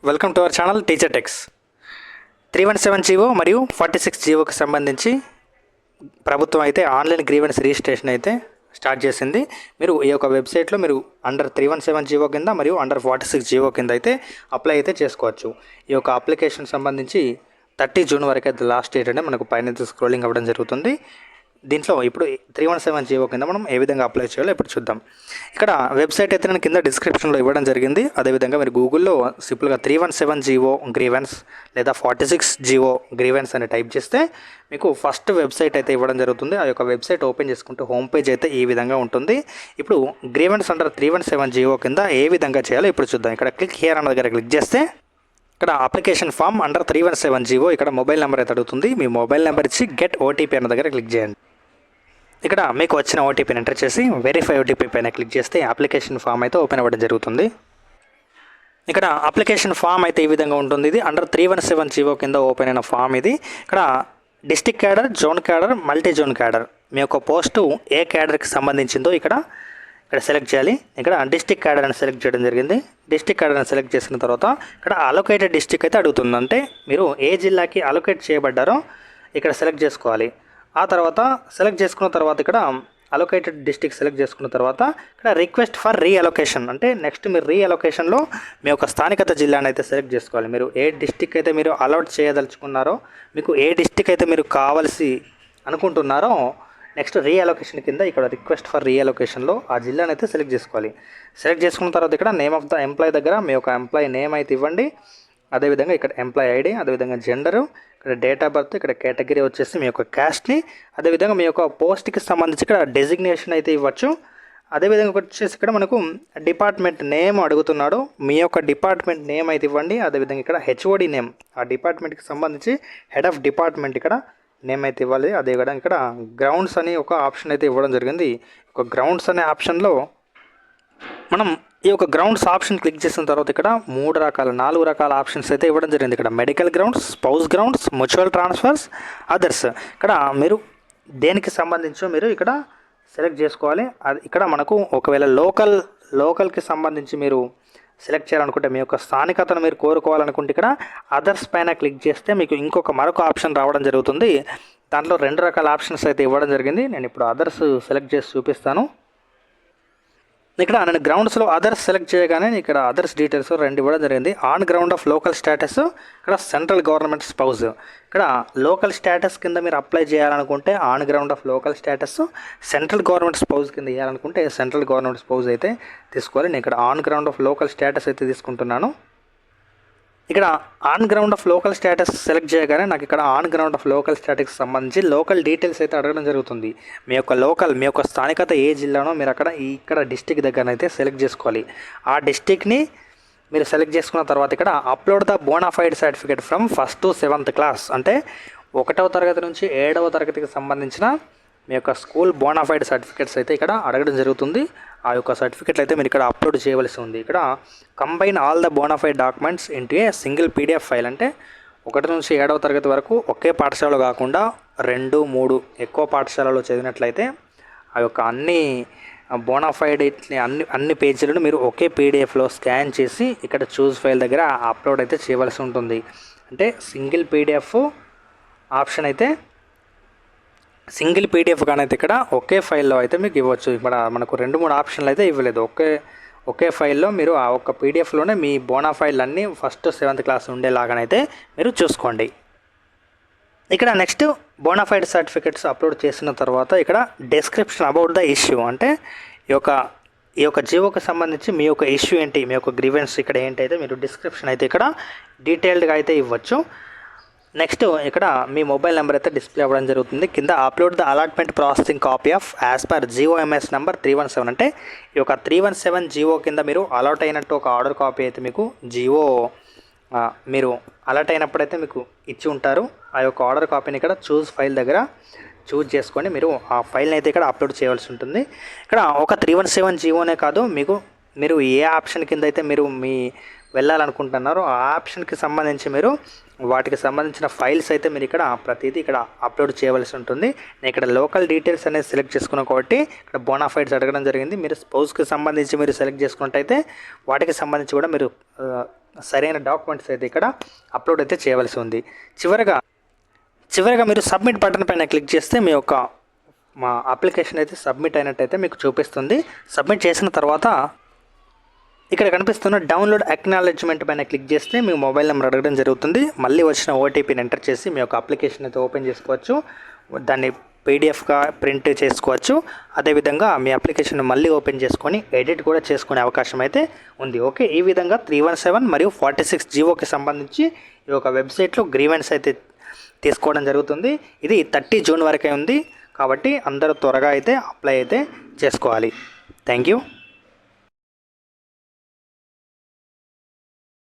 Welcome to our channel teacher tax. 317 GO మరియు 46 జీవోకి సంబంధించి ప్రభుత్వం అయితే ఆన్లైన్ గ్రీవెన్స్ రిజిస్ట్రేషన్ అయితే స్టార్ట్ చేసింది. మీరు ఈ యొక్క వెబ్సైట్లో మీరు అండర్ 317 జీవో కింద మరియు అండర్ 46 జీవో కింద అయితే అప్లై అయితే చేసుకోవచ్చు. ఈ యొక్క అప్లికేషన్ సంబంధించి 30 జూన్ వరకు అయితే లాస్ట్ డేట్ అంటే మనకు పైన స్క్రోలింగ్ అవ్వడం జరుగుతుంది. దీంట్లో ఇప్పుడు 317 జీవో కింద మనం ఏ విధంగా అప్లై చేయాలో ఇప్పుడు చూద్దాం. ఇక్కడ వెబ్సైట్ అయితే నేను కింద డిస్క్రిప్షన్లో ఇవ్వడం జరిగింది. అదేవిధంగా మీరు గూగుల్లో సింపుల్గా 317 జీవో గ్రీవెన్స్ లేదా 46 జీవో గ్రీవెన్స్ అని టైప్ చేస్తే మీకు ఫస్ట్ వెబ్సైట్ అయితే ఇవ్వడం జరుగుతుంది. ఆ యొక్క వెబ్సైట్ ఓపెన్ చేసుకుంటే హోమ్ పేజ్ అయితే ఈ విధంగా ఉంటుంది. ఇప్పుడు గ్రీవెన్స్ అండర్ 317 జీవో కింద ఏ విధంగా చేయాలో ఇప్పుడు చూద్దాం. ఇక్కడ క్లిక్ హియర్ అన్న దగ్గర క్లిక్ చేస్తే ఇక్కడ అప్లికేషన్ ఫామ్ అండర్ 317 జీవో ఇక్కడ మొబైల్ నెంబర్ అయితే అడుగుతుంది. మీ మొబైల్ నెంబర్ ఇచ్చి గెట్ ఓటీపీ అన్న దగ్గర క్లిక్ చేయండి. ఇక్కడ మీకు వచ్చిన ఓటీపీని ఎంటర్ చేసి వెరిఫై ఓటీపీ పైన క్లిక్ చేస్తే అప్లికేషన్ ఫామ్ అయితే ఓపెన్ అవ్వడం జరుగుతుంది. ఇక్కడ అప్లికేషన్ ఫామ్ అయితే ఈ విధంగా ఉంటుంది. ఇది అండర్ 317 జీవో కింద ఓపెన్ అయిన ఫామ్ ఇది. ఇక్కడ district cadre, zone cadre, multi zone cadre మీ యొక్క పోస్టు ఏ క్యాడర్కి సంబంధించిందో ఇక్కడ సెలెక్ట్ చేయాలి. ఇక్కడ డిస్టిక్ క్యాడర్ అని సెలెక్ట్ చేయడం జరిగింది. డిస్టిక్ క్యాడర్ అని సెలెక్ట్ చేసిన తర్వాత ఇక్కడ అలొకేటెడ్ డిస్టిక్ అయితే అడుగుతుంది. అంటే మీరు ఏ జిల్లాకి అలొకేట్ చేయబడ్డారో ఇక్కడ సెలెక్ట్ చేసుకోవాలి. ఆ తర్వాత సెలెక్ట్ చేసుకున్న తర్వాత ఇక్కడ అలొకేటెడ్ డిస్టిక్ సెలెక్ట్ చేసుకున్న తర్వాత ఇక్కడ రిక్వెస్ట్ ఫర్ రీఅలొకేషన్ అంటే నెక్స్ట్ మీరు రీఅలొకేషన్లో మీ యొక్క స్థానికత జిల్లాని అయితే సెలెక్ట్ చేసుకోవాలి. మీరు ఏ డిస్టిక్ అయితే మీరు అలౌట్ చేయదలుచుకున్నారో, మీకు ఏ డిస్టిక్ అయితే మీరు కావాల్సి అనుకుంటున్నారో నెక్స్ట్ రీఅలొకేషన్ కింద ఇక్కడ రిక్వెస్ట్ ఫర్ రీఅలొకేషన్లో ఆ జిల్లాని అయితే సెలెక్ట్ చేసుకోవాలి. సెలెక్ట్ చేసుకున్న తర్వాత ఇక్కడ నేమ్ ఆఫ్ ద ఎంప్లాయీ దగ్గర మీ యొక్క ఎంప్లాయీ నేమ్ అయితే ఇవ్వండి. అదేవిధంగా ఇక్కడ ఎంప్లాయీ ఐడి, అదేవిధంగా జెండరు, ఇక్కడ డేట్ ఆఫ్ బర్త్, ఇక్కడ కేటగిరీ వచ్చేసి మీ యొక్క క్యాస్ట్ని, అదేవిధంగా మీ యొక్క పోస్ట్కి సంబంధించి ఇక్కడ డెసిగ్నేషన్ అయితే ఇవ్వచ్చు. అదేవిధంగా వచ్చేసి ఇక్కడ మనకు డిపార్ట్మెంట్ నేమ్ అడుగుతున్నాడు. మీ యొక్క డిపార్ట్మెంట్ నేమ్ అయితే ఇవ్వండి. అదేవిధంగా ఇక్కడ హెచ్ఓడి నేమ్, ఆ డిపార్ట్మెంట్కి సంబంధించి హెడ్ ఆఫ్ డిపార్ట్మెంట్ ఇక్కడ నేమ్ అయితే ఇవ్వాలి. అదేవిధంగా ఇక్కడ గ్రౌండ్స్ అని ఒక ఆప్షన్ అయితే ఇవ్వడం జరిగింది. ఒక గ్రౌండ్స్ అనే ఆప్షన్లో మనం ఈ యొక్క గ్రౌండ్స్ ఆప్షన్ క్లిక్ చేసిన తర్వాత ఇక్కడ 4 రకాల ఆప్షన్స్ అయితే ఇవ్వడం జరిగింది. ఇక్కడ medical grounds, spouse grounds, mutual transfers, others. ఇక్కడ మీరు దేనికి సంబంధించో మీరు ఇక్కడ సెలెక్ట్ చేసుకోవాలి. అది ఇక్కడ మనకు ఒకవేళ లోకల్కి సంబంధించి మీరు సెలెక్ట్ చేయాలనుకుంటే, మీ యొక్క స్థానికతను మీరు కోరుకోవాలనుకుంటే ఇక్కడ అదర్స్ పైన క్లిక్ చేస్తే మీకు మరొక ఆప్షన్ రావడం జరుగుతుంది. దాంట్లో 2 రకాల ఆప్షన్స్ అయితే ఇవ్వడం జరిగింది. నేను ఇప్పుడు అదర్స్ సెలెక్ట్ చేసి చూపిస్తాను. ఇక్కడ నేను గ్రౌండ్స్లో అదర్స్ సెలెక్ట్ చేయగానే ఇక్కడ అదర్స్ డీటెయిల్స్ 2 ఇవ్వడం జరిగింది. On ground of local status, ఇక్కడ సెంట్రల్ గవర్నమెంట్ స్పౌజ్. ఇక్కడ లోకల్ స్టేటస్ కింద మీరు అప్లై చేయాలనుకుంటే on ground of local status, central government spouse కింద చేయాలనుకుంటే సెంట్రల్ గవర్నమెంట్ స్పౌజ్ అయితే తీసుకోవాలి. నేను ఇక్కడ on ground of local status అయితే తీసుకుంటున్నాను. ఇక్కడ on ground of local status select చేయగానే నాకు ఇక్కడ ఆన్ గ్రౌండ్ ఆఫ్ లోకల్ స్టేటస్కి సంబంధించి లోకల్ డీటెయిల్స్ అయితే అడగడం జరుగుతుంది. మీ యొక్క స్థానికత ఏ జిల్లానో మీరు ఇక్కడ డిస్టిక్ దగ్గర అయితే సెలెక్ట్ చేసుకోవాలి. ఆ డిస్టిక్ని మీరు సెలెక్ట్ చేసుకున్న తర్వాత ఇక్కడ upload the bonafide certificate from 1st to 7th class అంటే 1వ తరగతి నుంచి 7వ తరగతికి సంబంధించిన మీ యొక్క స్కూల్ బోనాఫైడ్ సర్టిఫికేట్స్ అయితే ఇక్కడ అడగడం జరుగుతుంది. ఆ యొక్క సర్టిఫికేట్లు అయితే మీరు ఇక్కడ అప్లోడ్ చేయవలసి ఉంది. ఇక్కడ combine all the bonafide documents into a single PDF file అంటే 1 నుంచి 7వ తరగతి వరకు ఒకే పాఠశాలలో కాకుండా 2, 3 ఎక్కువ పాఠశాలలో చదివినట్లయితే ఆ యొక్క అన్ని బోనాఫైడ్ అన్ని పేజీలను మీరు ఒకే పీడిఎఫ్లో స్కాన్ చేసి ఇక్కడ చూస్ ఫైల్ దగ్గర అప్లోడ్ అయితే చేయవలసి ఉంటుంది. అంటే సింగిల్ పీడిఎఫ్ ఆప్షన్ అయితే సింగిల్ పీడిఎఫ్ కానైతే ఇక్కడ ఒకే ఫైల్లో అయితే మీకు ఇవ్వచ్చు. ఇక్కడ మనకు 2-3 ఆప్షన్లు అయితే ఇవ్వలేదు. ఒకే ఫైల్లో మీరు ఆ ఒక్క పీడిఎఫ్లోనే మీ బోనాఫైడ్లు అన్నీ 1st to 7th క్లాస్ ఉండేలాగానైతే మీరు చూసుకోండి. ఇక్కడ నెక్స్ట్ బోనాఫైడ్ సర్టిఫికేట్స్ అప్లోడ్ చేసిన తర్వాత ఇక్కడ డిస్క్రిప్షన్ అబౌట్ ద ఇష్యూ అంటే ఈ యొక్క జీవోకి సంబంధించి మీ యొక్క ఇష్యూ ఏంటి, మీ యొక్క గ్రీవెన్స్ ఇక్కడ ఏంటైతే మీరు డిస్క్రిప్షన్ అయితే ఇక్కడ డీటెయిల్డ్గా అయితే ఇవ్వచ్చు. నెక్స్ట్ ఇక్కడ మీ మొబైల్ నెంబర్ అయితే డిస్ప్లే అవ్వడం జరుగుతుంది. కింద upload the allotment processing copy of as per GOMs number 317 అంటే ఈ యొక్క 317 జీవో కింద మీరు అలాట్ అయినట్టు ఒక ఆర్డర్ కాపీ అయితే మీకు జీవో మీరు అలాట్ అయినప్పుడైతే మీకు ఇచ్చి ఉంటారు. ఆ యొక్క ఆర్డర్ కాపీని ఇక్కడ చూస్ ఫైల్ దగ్గర చూజ్ చేసుకొని మీరు ఆ ఫైల్ని అయితే ఇక్కడ అప్లోడ్ చేయవలసి ఉంటుంది. ఇక్కడ ఒక 317 జీవోనే కాదు, మీరు ఏ ఆప్షన్ కింద అయితే మీరు వెళ్ళాలనుకుంటున్నారో ఆ ఆప్షన్కి సంబంధించి మీరు వాటికి సంబంధించిన ఫైల్స్ అయితే మీరు ఇక్కడ ప్రతిదీ ఇక్కడ అప్లోడ్ చేయవలసి ఉంటుంది. నేను ఇక్కడ లోకల్ డీటెయిల్స్ అనేది సెలెక్ట్ చేసుకున్న కాబట్టి ఇక్కడ బోనాఫైడ్స్ అడగడం జరిగింది. మీరు స్పౌస్కి సంబంధించి మీరు సెలెక్ట్ చేసుకున్నట్టయితే వాటికి సంబంధించి కూడా మీరు సరైన డాక్యుమెంట్స్ అయితే ఇక్కడ అప్లోడ్ అయితే చేయవలసి ఉంది. చివరగా మీరు సబ్మిట్ బటన్ పైన క్లిక్ చేస్తే మా అప్లికేషన్ అయితే సబ్మిట్ అయినట్టయితే మీకు చూపిస్తుంది. సబ్మిట్ చేసిన తర్వాత ఇక్కడ కనిపిస్తున్న డౌన్లోడ్ అక్నాలెడ్జ్మెంట్ పైన క్లిక్ చేస్తే మీ మొబైల్ నెంబర్ అడగడం జరుగుతుంది. మళ్ళీ వచ్చిన ఓటీపీని ఎంటర్ చేసి మీ యొక్క అప్లికేషన్ అయితే ఓపెన్ చేసుకోవచ్చు. దాన్ని పీడిఎఫ్గా ప్రింట్ చేసుకోవచ్చు. అదేవిధంగా మీ అప్లికేషన్ మళ్ళీ ఓపెన్ చేసుకొని ఎడిట్ కూడా చేసుకునే అవకాశం అయితే ఉంది. ఓకే, ఈ విధంగా 317 మరియు 46 జీవోకి సంబంధించి ఈ యొక్క వెబ్సైట్లో గ్రీవెన్స్ అయితే తీసుకోవడం జరుగుతుంది. ఇది 30 జూన్ వరకే ఉంది కాబట్టి అందరూ త్వరగా అయితే అప్లై అయితే చేసుకోవాలి. Thank you.